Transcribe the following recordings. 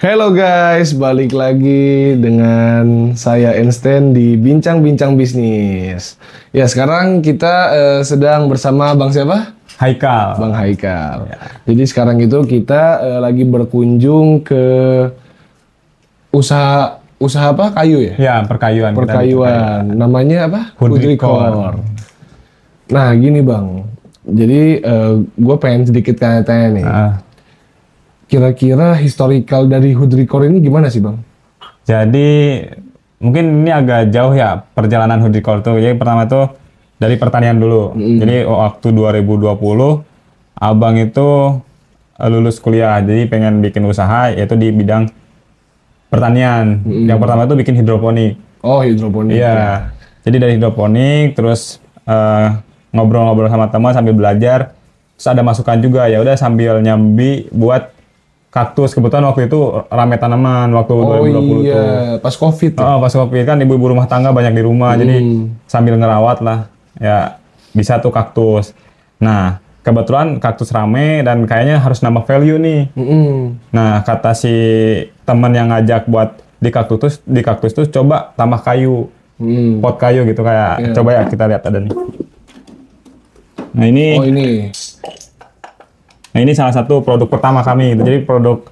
Halo guys, balik lagi dengan saya Einstein di Bincang-Bincang Bisnis. Ya, sekarang kita sedang bersama Bang siapa? Haikal. Bang Haikal. Ya. Jadi sekarang itu kita lagi berkunjung ke usaha apa? Kayu ya? Ya, perkayuan. Perkayuan. Namanya apa? Hudricor. Nah, gini Bang. Jadi gue pengen sedikit tanya-tanya nih. Kira-kira historical dari Hudricor ini gimana sih Bang? Jadi mungkin ini agak jauh ya perjalanan Hudricor tuh. Jadi pertama tuh dari pertanian dulu. Jadi waktu 2020 abang itu lulus kuliah. Jadi pengen bikin usaha yaitu di bidang pertanian. Yang pertama tuh bikin hidroponik. Oh, hidroponik. Iya. Ya. Jadi dari hidroponik terus ngobrol-ngobrol sama teman sambil belajar. Terus ada masukan juga ya udah sambil nyambi buat kaktus. Kebetulan waktu itu rame tanaman waktu 2020 iya, tuh. pas COVID ya? Pas COVID kan ibu-ibu rumah tangga banyak di rumah, jadi sambil ngerawat lah, ya bisa tuh kaktus. Nah, kebetulan kaktus rame dan kayaknya harus nambah value nih. Nah, kata si teman yang ngajak buat di kaktus tuh coba tambah kayu, pot kayu gitu kayak. Coba ya kita lihat ada nih. Nah ini. Oh ini. Nah ini salah satu produk pertama kami gitu. Jadi produk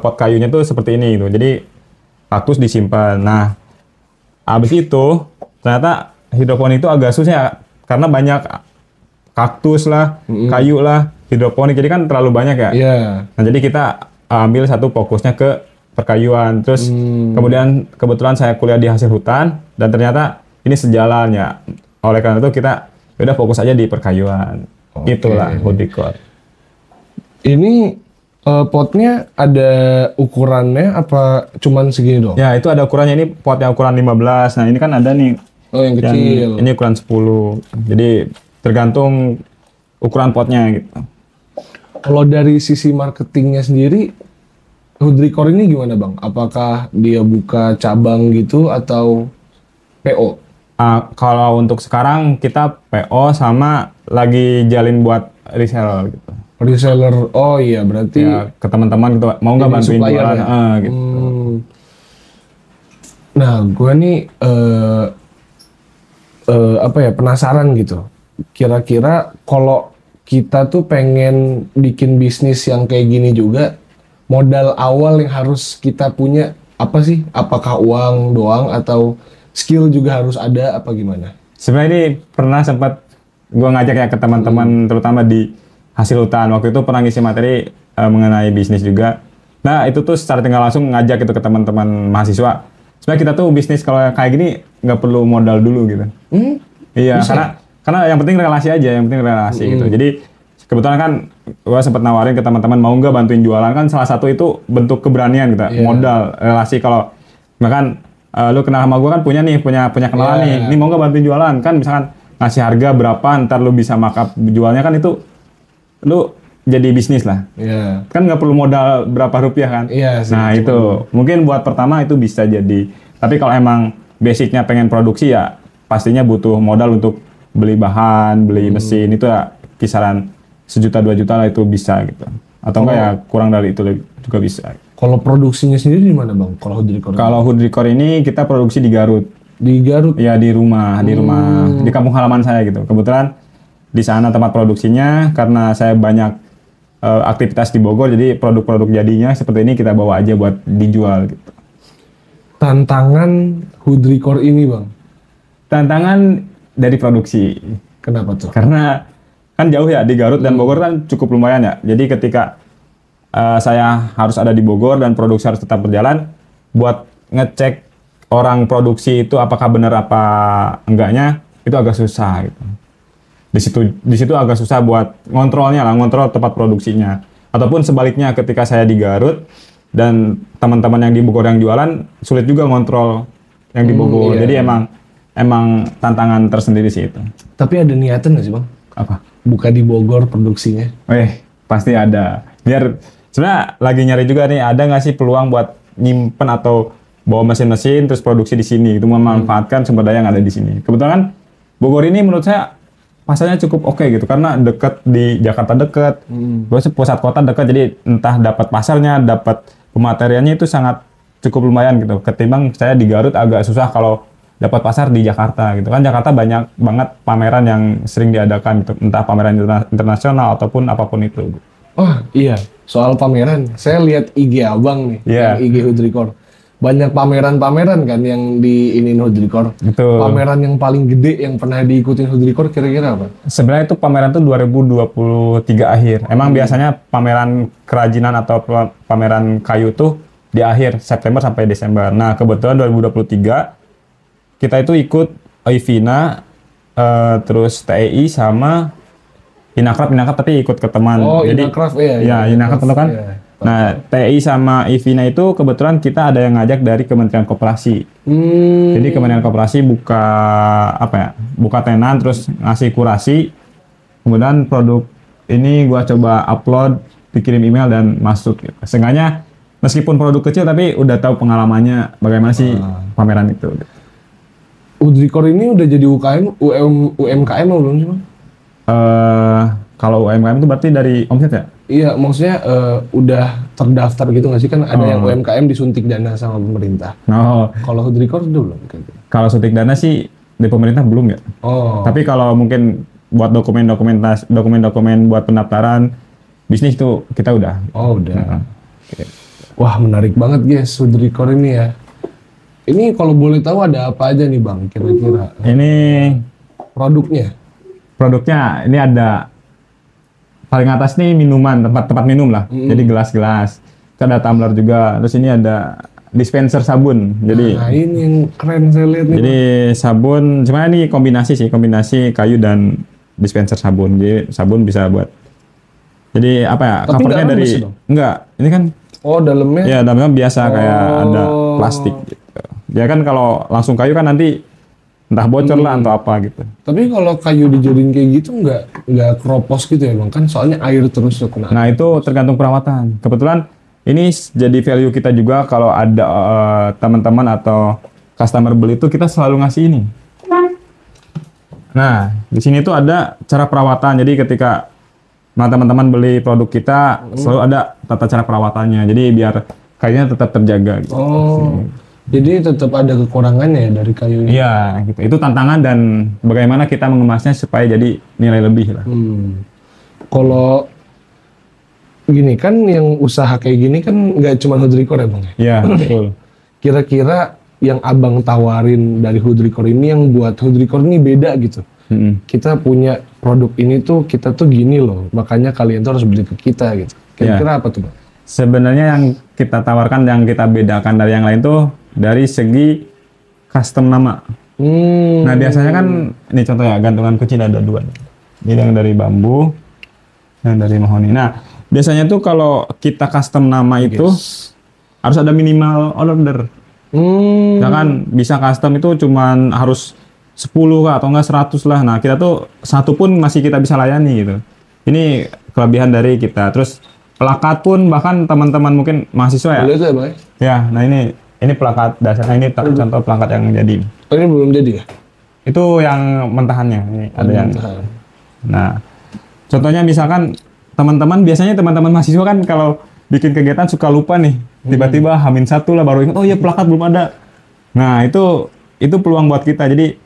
pot kayunya tuh seperti ini gitu. Jadi kaktus disimpan. Nah, habis itu ternyata hidroponik itu agak susah ya, karena banyak kaktus lah, kayu lah, hidroponik. Jadi kan terlalu banyak ya. Iya. Nah, jadi kita ambil satu fokusnya ke perkayuan. Terus kemudian kebetulan saya kuliah di hasil hutan dan ternyata ini sejalan ya. Oleh karena itu kita udah fokus aja di perkayuan. Itulah Hudricor. Ini potnya ada ukurannya apa cuman segini dong? Ya, itu ada ukurannya. Ini potnya ukuran 15. Nah, ini kan ada nih. Oh, yang kecil. Ini ukuran 10. Jadi tergantung ukuran potnya gitu. Kalau dari sisi marketingnya sendiri, Hudricor ini gimana Bang? Apakah dia buka cabang gitu atau PO? Kalau untuk sekarang kita PO sama lagi jalin buat reseller gitu. Reseller, oh iya berarti Ya, ke teman-teman gitu, mau nggak bantuin jualan gitu. Nah, gue nih apa ya, penasaran gitu. Kira-kira kalau kita tuh pengen bikin bisnis yang kayak gini juga, modal awal yang harus kita punya apa sih? Apakah uang doang atau skill juga harus ada apa gimana? Sebenarnya ini pernah sempat gue ngajak ya ke teman-teman terutama di hasil hutan. Waktu itu pernah ngisi materi mengenai bisnis juga. Nah, itu tuh secara tinggal langsung ngajak itu ke teman-teman mahasiswa. Sebenarnya kita tuh bisnis kalau kayak gini nggak perlu modal dulu gitu. Iya, karena yang penting relasi aja, yang penting relasi gitu. Jadi kebetulan kan gue sempat nawarin ke teman-teman mau nggak bantuin jualan, kan salah satu itu bentuk keberanian gitu. Modal, relasi. Kalau misalkan lu kenal sama gue kan punya kenalan nih. Ini mau nggak bantuin jualan, kan misalkan ngasih harga berapa, ntar lu bisa markup jualnya, kan itu lu jadi bisnis lah. Kan nggak perlu modal berapa rupiah kan. Nah itu mungkin buat pertama itu bisa jadi. Tapi kalau emang basicnya pengen produksi ya pastinya butuh modal untuk beli bahan, beli mesin. Itu ya kisaran 1 juta 2 juta lah itu bisa gitu. Atau enggak ya kurang dari itu juga bisa. Kalau produksinya sendiri di mana Bang? Kalau Hudricor? Kalau Hudricor ini kita produksi di Garut. Di Garut? Ya di rumah di kampung halaman saya gitu. Kebetulan di sana tempat produksinya, karena saya banyak aktivitas di Bogor, jadi produk-produk jadinya seperti ini kita bawa aja buat dijual gitu. Tantangan Hudricor ini Bang? Tantangan dari produksi. Kenapa tuh? Karena kan jauh ya, di Garut dan Bogor kan cukup lumayan ya. Jadi ketika saya harus ada di Bogor dan produksi harus tetap berjalan, buat ngecek orang produksi itu apakah benar apa enggaknya, itu agak susah gitu. Di situ agak susah buat ngontrolnya lah, ngontrol tempat produksinya. Ataupun sebaliknya, ketika saya di Garut dan teman-teman yang di Bogor yang jualan, sulit juga ngontrol yang di Bogor. Jadi emang tantangan tersendiri sih itu. Tapi ada niatan nggak sih Bang? Apa? Buka di Bogor produksinya? Pasti ada. Biar sebenarnya lagi nyari juga nih, ada nggak sih peluang buat nyimpen atau bawa mesin-mesin terus produksi di sini, itu memanfaatkan sumber daya yang ada di sini. Kebetulan Bogor ini menurut saya pasarnya cukup oke gitu, karena dekat di Jakarta dekat, terus pusat kota dekat, jadi entah dapat pasarnya, dapat pemateriannya itu sangat cukup lumayan gitu. Ketimbang saya di Garut agak susah kalau dapat pasar di Jakarta gitu kan. Jakarta banyak banget pameran yang sering diadakan gitu, entah pameran internasional ataupun apapun itu. Oh iya, soal pameran, saya lihat IG abang nih, Iya. yang IG Hood Record. Banyak pameran-pameran kan yang di ini Hood Record. Betul. Pameran yang paling gede yang pernah diikutin Hood Record kira-kira apa? Sebenarnya itu pameran tuh 2023 akhir. Emang biasanya pameran kerajinan atau pameran kayu tuh di akhir September sampai Desember. Nah, kebetulan 2023 kita itu ikut IVINA, terus TEI sama Inacraft tapi ikut ke teman. Oh, Jadi Inacraft ya. ya Inacraft itu kan. Iya. Nah, TEI sama IVINA itu kebetulan kita ada yang ngajak dari Kementerian Koperasi. Jadi Kementerian Koperasi buka apa ya? Buka tenan terus ngasih kurasi. Kemudian produk ini gua coba upload, dikirim email dan masuk gitu. Seenggaknya meskipun produk kecil tapi udah tahu pengalamannya bagaimana sih pameran itu. Hood Record ini udah jadi UMKM atau belum sih, Bang? Kalau UMKM itu berarti dari omset ya? Iya, maksudnya udah terdaftar gitu nggak sih? Kan ada yang UMKM disuntik dana sama pemerintah. Oh, Kalau Hood Record udah belum? kalau suntik dana sih dari pemerintah belum ya. Oh, Tapi kalau mungkin buat dokumen buat pendaftaran bisnis itu kita udah. oh udah. Nah, Wah, menarik banget guys Hood Record ini ya. Ini kalau boleh tahu ada apa aja nih Bang kira-kira Ini produknya? ini ada paling atas nih minuman, tempat minum lah. Jadi gelas-gelas. Kita ada tumbler juga. Terus ini ada dispenser sabun. Jadi Nah ini yang keren saya lihat nih. Jadi sabun, sebenarnya ini kombinasi kayu dan dispenser sabun. Jadi sabun bisa buat. Jadi apa ya? Tapi Covernya nggak dari lemes dong? enggak. Ini kan Oh dalamnya? ya dalamnya biasa kayak ada Oh. plastik gitu. Ya kan kalau langsung kayu kan nanti entah bocor lah atau apa gitu. Tapi kalau kayu dijadiin kayak gitu nggak keropos gitu ya Bang? Kan soalnya air terus tuh kena. Nah itu tergantung perawatan. Kebetulan ini jadi value kita juga kalau ada teman-teman atau customer beli itu kita selalu ngasih ini. Nah di sini tuh ada cara perawatan. Jadi ketika teman-teman beli produk kita selalu ada tata cara perawatannya. Jadi biar kayunya tetap terjaga. Gitu. Oh, jadi tetap ada kekurangannya ya dari kayu ini. Iya, gitu. Itu tantangan dan bagaimana kita mengemasnya supaya jadi nilai lebih lah. Kalau gini kan yang usaha kayak gini kan nggak cuma Hood Record ya Bang ya? Iya, betul. Kira-kira yang abang tawarin dari Hood Record ini yang buat Hood Record ini beda gitu. Kita punya produk ini tuh kita tuh gini loh, makanya kalian tuh harus beli ke kita gitu. Kira-kira apa tuh Bang? Sebenarnya yang kita tawarkan, yang kita bedakan dari yang lain tuh dari segi custom nama. Nah biasanya kan, ini contoh ya, gantungan kunci ada dua. Ini yang dari bambu, yang dari mahoni. Nah biasanya tuh kalau kita custom nama itu harus ada minimal order. Ya kan bisa custom itu cuman harus 10 kah, atau enggak 100 lah. Nah kita tuh satu pun masih kita bisa layani gitu. Ini kelebihan dari kita. Terus plakat pun bahkan teman-teman mungkin mahasiswa ya. Boleh tuh ya Bang? Ya, nah ini plakat dasarnya, ini contoh plakat yang jadi. Oh, ini belum jadi ya? Itu yang mentahannya. Ini ada yang. Nah, contohnya misalkan biasanya teman-teman mahasiswa kan kalau bikin kegiatan suka lupa nih. Tiba-tiba H-1 lah baru ingat, oh iya plakat belum ada. Nah, itu peluang buat kita. Jadi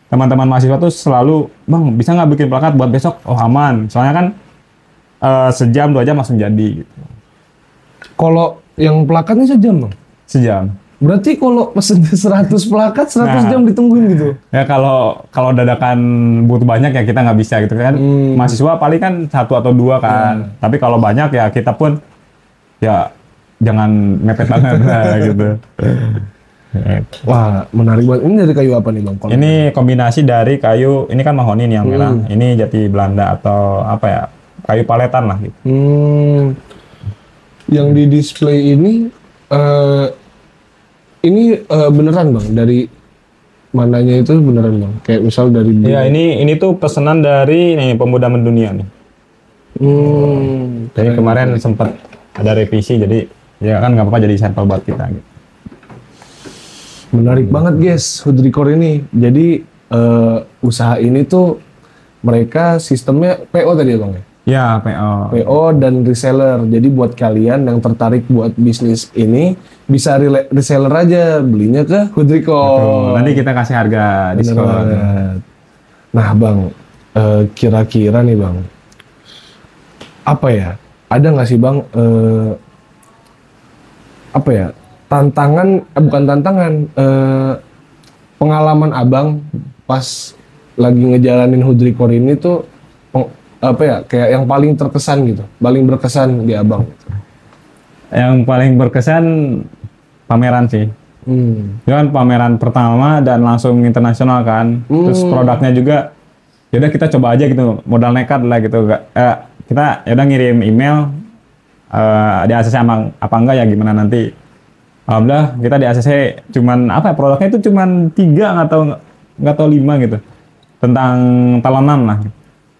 teman-teman mahasiswa tuh selalu, Bang, bisa nggak bikin plakat buat besok? Oh aman. Soalnya kan sejam 2 jam langsung jadi gitu. Kalau yang plakatnya sejam Bang? Sejam. Berarti kalau pesen 100 plakat 100 jam ditungguin gitu? Ya kalau dadakan butuh banyak ya kita nggak bisa gitu kan. Mahasiswa paling kan 1 atau 2 kan. Tapi kalau banyak ya kita pun ya jangan mepet banget lah gitu. Wah menarik banget. Ini dari kayu apa nih Bang? Ini kombinasi dari kayu, ini kan mahoni nih yang merah. Ini jati Belanda atau apa ya, kayu paletan lah gitu. Yang di display ini beneran Bang? Dari mananya itu beneran Bang? Kayak misal dari... Iya ini tuh pesanan dari pemuda mendunia nih. Jadi kemarin sempat ada revisi, jadi ya kan nggak apa-apa jadi sampel buat kita gitu. Menarik banget guys Hood Record ini. Jadi usaha ini tuh mereka sistemnya PO tadi ya Bang ya? Ya, PO. PO dan reseller. Jadi buat kalian yang tertarik buat bisnis ini bisa reseller aja, belinya ke Hudriko. Betul. Nanti kita kasih harga Bener diskon. banget. Nah Bang, kira-kira nih Bang, apa ya? Ada nggak sih Bang, apa ya? Bukan tantangan, pengalaman Abang pas lagi ngejalanin Hudriko ini tuh apa ya, kayak yang paling terkesan gitu, paling berkesan di Abang. Yang paling berkesan pameran sih. Itu kan pameran pertama dan langsung internasional kan. Terus produknya juga, yaudah kita coba aja gitu, modal nekat lah gitu. Kita yaudah ngirim email, di ACC apa enggak ya gimana nanti. Alhamdulillah kita di ACC cuman apa ya, produknya itu cuman 3 nggak tahu 5 gitu. Tentang talenan lah.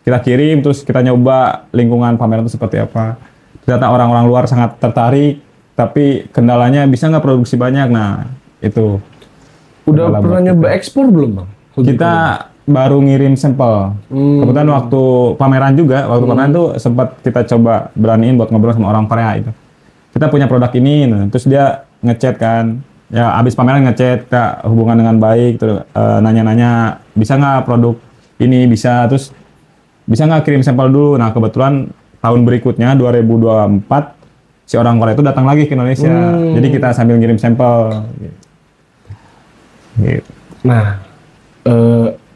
Kita kirim, terus kita nyoba lingkungan pameran itu seperti apa. Ternyata orang-orang luar sangat tertarik, tapi kendalanya bisa nggak produksi banyak. Nah, itu. Udah pernah nyoba ekspor belum Bang? Kita baru ngirim sampel. Kebetulan waktu pameran juga, pameran tuh sempat kita coba beraniin buat ngobrol sama orang Korea itu. Kita punya produk ini, nah, terus dia ngechat kan. Ya, abis pameran ngechat, Kak, hubungan dengan baik, terus nanya-nanya, bisa nggak produk ini, bisa, terus bisa nggak kirim sampel dulu. Nah, kebetulan tahun berikutnya 2024 si orang Korea itu datang lagi ke Indonesia. Jadi kita sambil ngirim sampel. Gitu. Nah,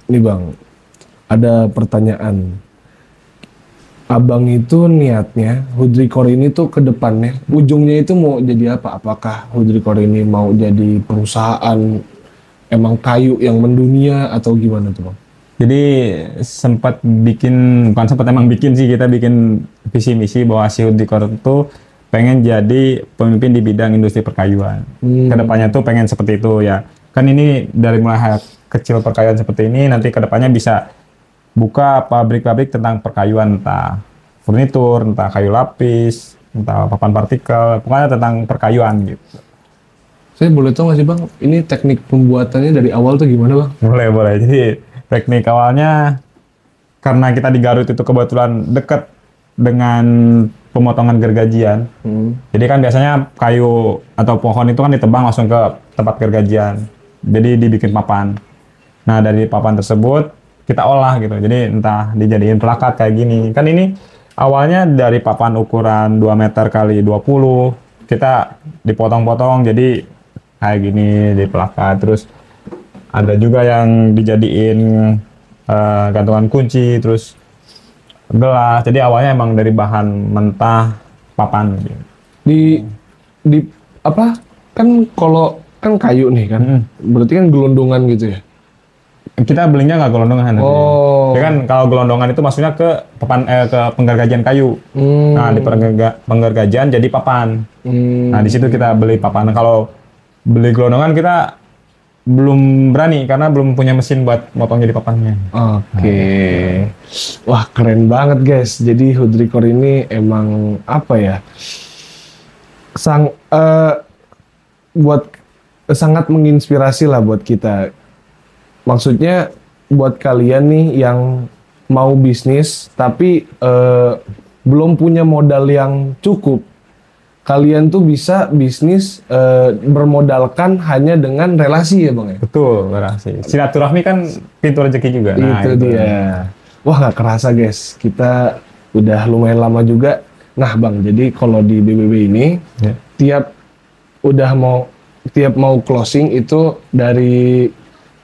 nih Bang, ada pertanyaan. Abang itu niatnya Hudriko ini tuh ke depannya, ujungnya itu mau jadi apa? Apakah Hudriko ini mau jadi perusahaan emang kayu yang mendunia atau gimana tuh Bang? Jadi emang bikin sih, kita bikin visi misi bahwa si Hudriko itu pengen jadi pemimpin di bidang industri perkayuan. Kedepannya tuh pengen seperti itu ya. Kan ini dari mulai kecil perkayuan seperti ini, nanti kedepannya bisa buka pabrik-pabrik tentang perkayuan, entah furnitur, entah kayu lapis, entah papan partikel, pokoknya tentang perkayuan gitu. Saya boleh tahu nggak sih Bang, ini teknik pembuatannya dari awal tuh gimana Bang? Boleh. Jadi teknik awalnya, karena kita di Garut itu kebetulan dekat dengan pemotongan gergajian. Jadi kan biasanya kayu atau pohon itu kan ditebang langsung ke tempat gergajian. Jadi dibikin papan. Nah, dari papan tersebut kita olah gitu. Jadi entah dijadiin plakat kayak gini. Kan ini awalnya dari papan ukuran 2 meter kali 20, kita dipotong-potong jadi kayak gini di plakat. Terus ada juga yang dijadiin gantungan kunci, terus gelas. Jadi awalnya emang dari bahan mentah papan gitu. Di apa? Kan kalau kan kayu nih kan. Berarti kan gelondongan gitu ya. Kita belinya nggak gelondongan. Ya kan kalau gelondongan itu maksudnya ke papan ke penggergajian kayu. Nah, di penggergajian jadi papan. Nah, di situ kita beli papan. Kalau beli gelondongan kita belum berani karena belum punya mesin buat motong jadi papannya. Oke. Wah, keren banget guys. Jadi Hudriko ini emang apa ya? Sangat menginspirasi lah buat kita. Maksudnya buat kalian nih yang mau bisnis tapi belum punya modal yang cukup, kalian tuh bisa bisnis bermodalkan hanya dengan relasi ya Bang ya? Betul, relasi. Silaturahmi kan pintu rezeki juga. Nah, itu dia. Wah, nggak kerasa guys, kita udah lumayan lama juga. Nah Bang, jadi kalau di BBB ini tiap mau closing itu dari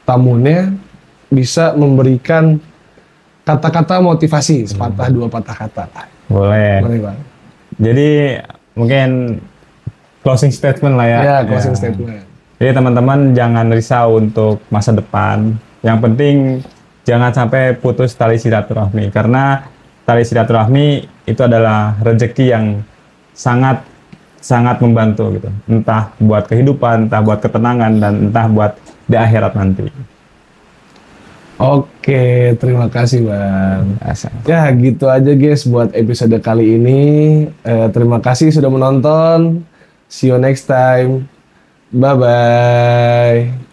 tamunya bisa memberikan kata-kata motivasi, sepatah dua patah kata. Boleh Bang. Jadi mungkin closing statement lah ya. Ya, closing statement. Jadi teman-teman jangan risau untuk masa depan. Yang penting jangan sampai putus tali silaturahmi, karena tali silaturahmi itu adalah rezeki yang sangat membantu gitu. Entah buat kehidupan, entah buat ketenangan, dan entah buat di akhirat nanti. Oke, terima kasih Bang. Ya gitu aja guys buat episode kali ini. Terima kasih sudah menonton. See you next time. Bye-bye.